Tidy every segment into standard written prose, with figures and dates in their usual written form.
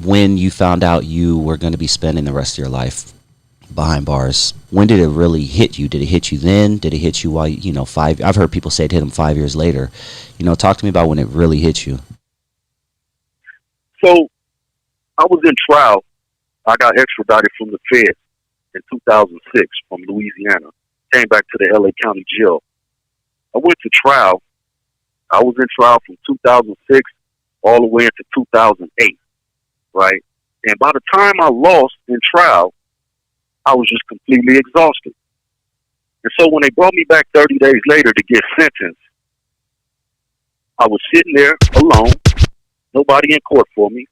when you found out you were going to be spending the rest of your life behind bars, when did it really hit you? Did it hit you then? Did it hit you while, I've heard people say it hit them 5 years later. Talk to me about when it really hit you. So I was in trial. I got extradited from the Fed in 2006 from Louisiana. Came back to the LA County Jail. I went to trial. I was in trial from 2006 all the way into 2008, right? And by the time I lost in trial, I was just completely exhausted. And so when they brought me back 30 days later to get sentenced, I was sitting there alone, nobody in court for me.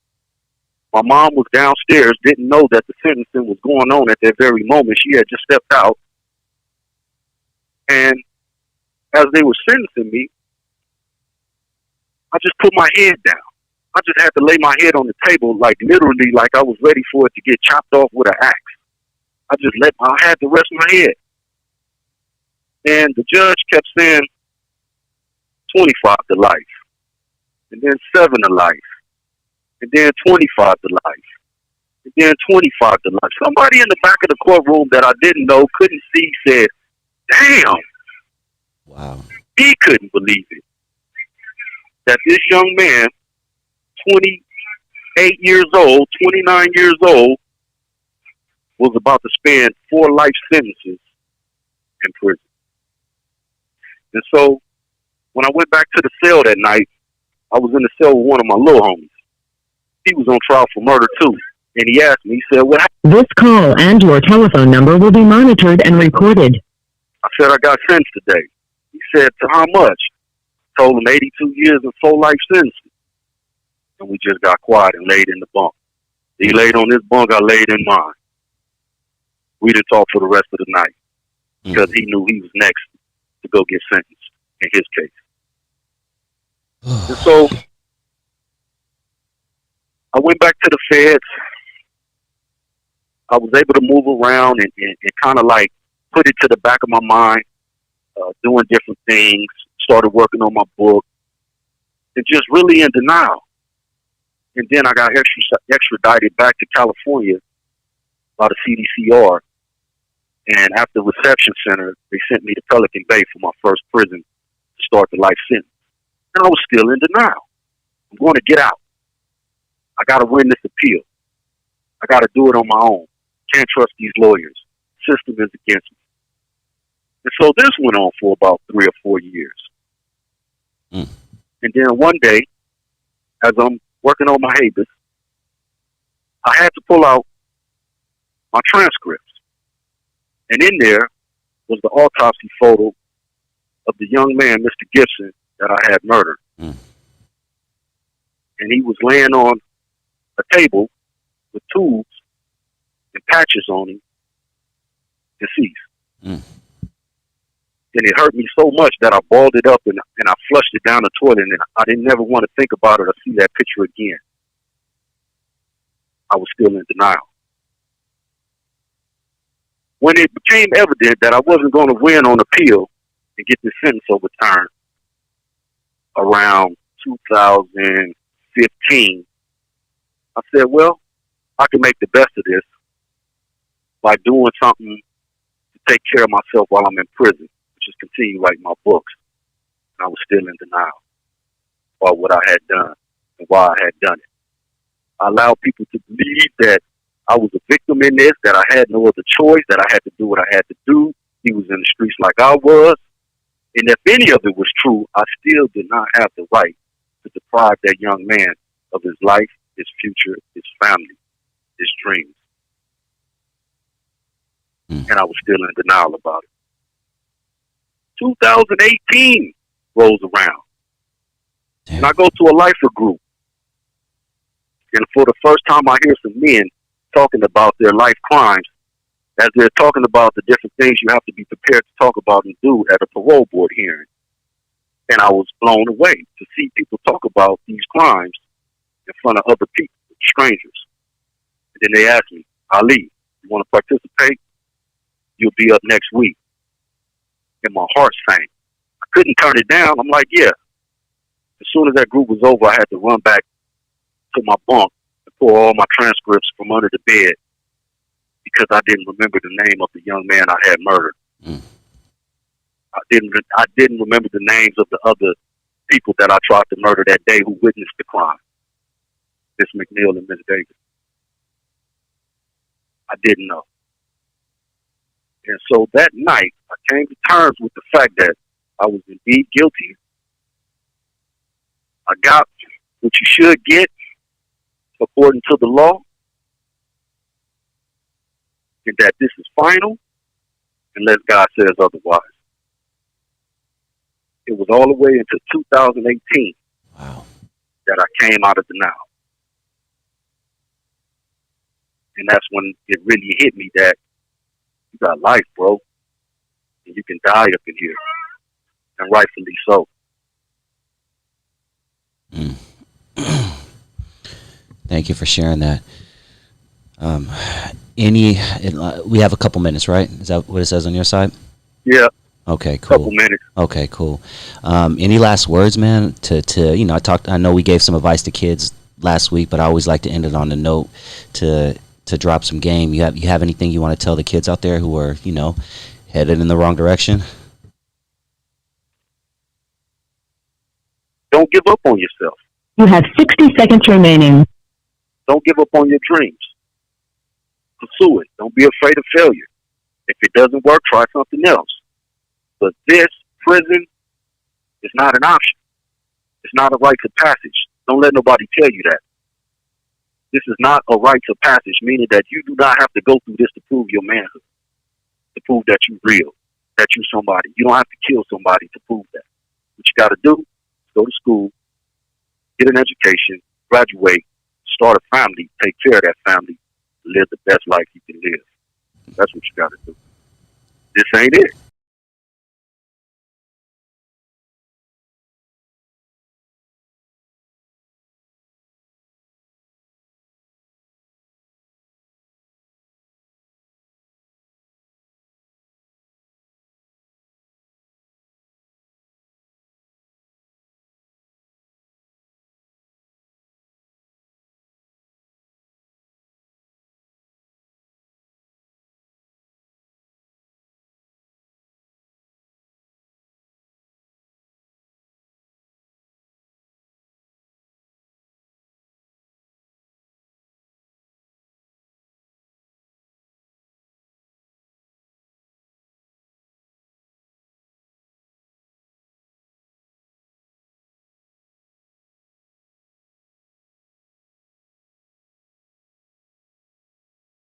My mom was downstairs, didn't know that the sentencing was going on at that very moment. She had just stepped out. And as they were sentencing me, I just put my head down. I just had to lay my head on the table, like literally like I was ready for it to get chopped off with an axe. I had to rest my head. And the judge kept saying 25 to life, and then 7 to life, and then 25 to life, and then 25 to life. Somebody in the back of the courtroom that I didn't know, couldn't see, said, damn. Wow. He couldn't believe it. That this young man, 28 years old, 29 years old, was about to spend 4 life sentences in prison. And so when I went back to the cell that night, I was in the cell with one of my little homies. He was on trial for murder too. And he asked me, he said, what happened? This call and your telephone number will be monitored and recorded. I said, I got sentenced today. He said, to how much? I told him 82 years and 4 life sentences. And we just got quiet and laid in the bunk. He laid on his bunk, I laid in mine. We didn't talk for the rest of the night because he knew he was next to go get sentenced in his case. And so I went back to the feds. I was able to move around and kind of like put it to the back of my mind, doing different things, started working on my book, and just really in denial. And then I got extradited back to California by the CDCR. And after reception center, they sent me to Pelican Bay for my first prison to start the life sentence. And I was still in denial. I'm going to get out. I got to win this appeal. I got to do it on my own. Can't trust these lawyers. System is against me. And so this went on for about 3 or 4 years. And then one day, as I'm working on my habeas, I had to pull out my transcripts. And in there was the autopsy photo of the young man, Mr. Gibson, that I had murdered. And he was laying on a table with tubes and patches on him, deceased. And it hurt me so much that I balled it up and I flushed it down the toilet, and I didn't never want to think about it or see that picture again. I was still in denial. When it became evident that I wasn't going to win on appeal and get this sentence overturned around 2015, I said, well, I can make the best of this by doing something to take care of myself while I'm in prison, which is continue writing my books. And I was still in denial about what I had done and why I had done it. I allowed people to believe that I was a victim in this, that I had no other choice, that I had to do what I had to do. He was in the streets like I was. And if any of it was true, I still did not have the right to deprive that young man of his life, his future, his family, his dreams. And I was still in denial about it. 2018 rolls around. And I go to a lifer group. And for the first time, I hear some men talking about their life crimes as they're talking about the different things you have to be prepared to talk about and do at a parole board hearing. And I was blown away to see people talk about these crimes in front of other people, strangers. And then they asked me, Ali, you want to participate? You'll be up next week. And my heart sank. I couldn't turn it down. I'm like, yeah. As soon as that group was over, I had to run back to my bunk and pull all my transcripts from under the bed because I didn't remember the name of the young man I had murdered. Mm. I didn't remember the names of the other people that I tried to murder that day who witnessed the crime. Miss McNeil and Miss Davis. I didn't know. And so that night, I came to terms with the fact that I was indeed guilty. I got what you should get according to the law, and that this is final unless God says otherwise. It was all the way into 2018 Wow. that I came out of denial. And that's when it really hit me that you got life, bro. And you can die up in here. And rightfully so. Thank you for sharing that. We have a couple minutes, right? Is that what it says on your side? Yeah. Okay, cool. Couple minutes. Okay, cool. Any last words, man? I know we gave some advice to kids last week, but I always like to end it on a note to drop some game. You have anything you want to tell the kids out there who are, headed in the wrong direction? Don't give up on yourself. You have 60 seconds remaining. Don't give up on your dreams. Pursue it. Don't be afraid of failure. If it doesn't work, try something else. But this prison is not an option. It's not a rite of passage. Don't let nobody tell you that. This is not a rite of passage, meaning that you do not have to go through this to prove your manhood, to prove that you're real, that you're somebody. You don't have to kill somebody to prove that. What you got to do is go to school, get an education, graduate, start a family, take care of that family, live the best life you can live. That's what you got to do. This ain't it.